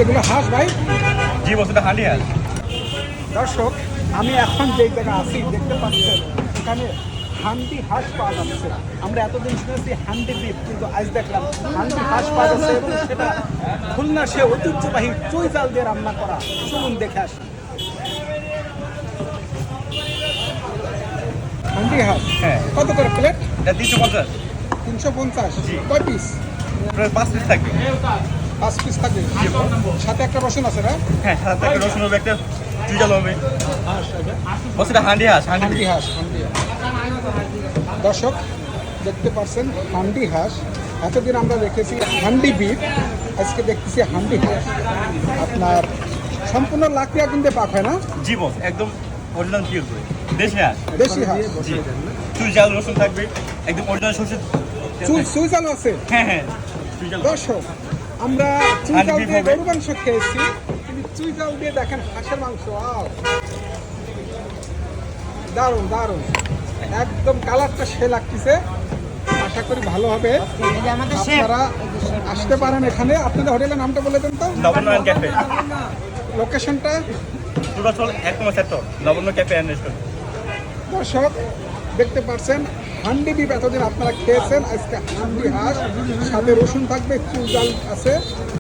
এগুলো হাঁস ভাই? জি বস, এটা হান্ডি হাঁস। দর্শক, আমি এখন যে জায়গায় আছি দেখতে পাচ্ছেন এখানে হান্ডি হাঁস পাওয়া যাচ্ছে। আমরা এতদিন শুনেছি হান্ডি বিফ, কিন্তু আজ দেখলাম হান্ডি হাঁস পাওয়া যাচ্ছে এবং সেটা খুলনা সে ঐতিহ্যবাহী চুই জাল দিয়ে রান্না করা। চলুন দেখে আসি। হান্ডি হাঁস হ্যাঁ। কত করে প্লেট? এটা 350। 350। জি। কয় পিস? প্রায় 5 পিস থাকবে। 5 পিস থাকবে। সাথে একটা রসুন আছে না? হ্যাঁ, সাথে একটা রসুন হবে, একটা চুইজাল হবে। বস, এটা হান্ডি হাঁস। হান্ডি হাঁস, হান্ডি হাঁস। দর্শক দেখতে পাচ্ছেন হান্ডি হাঁস। এতদিন আমরা দেখেছি হান্ডি বিফ, আজকে দেখতেছি হান্ডি হাঁস। আপনার সম্পূর্ণ লাকড়ি আগুন দিয়ে পাক হয় না? জি বস, একদম অরিজিনাল পিওর করে দেশি হাঁস। দেশি হাঁস। জি, চুইজাল রসুন থাকবে, একদম অরিজিনাল সরষে। চুই জাল আছে। হ্যাঁ হ্যাঁ, চুইজাল। দর্শক, আমরা চুই হান্ডি জাল beef দিয়ে হবে। গরু মাংস খেয়েছি, কিন্তু চুই জাল দিয়ে দেখেন হাঁসের মাংস। ওয়াও, দারুণ দারুণ, একদম কালারটা সে লাগতেছে। আশা করি ভালো হবে। আপনারা আসতে পারেন এখানে। আপনাদের হোটেলের নামটা বলে দেন তো। নবনয়ন ক্যাফে, লোকেশনটা? পূর্বাচল 1 নম্বর সেক্টর, নবন্য ক্যাফে অ্যান্ড রেস্টুরেন্ট। দর্শক দেখতে পাচ্ছেন হান্ডি বিফ এতদিন আপনারা খেয়েছেন, আজকে হান্ডি হাঁস, সাথে রসুন থাকবে, চুই জাল আছে।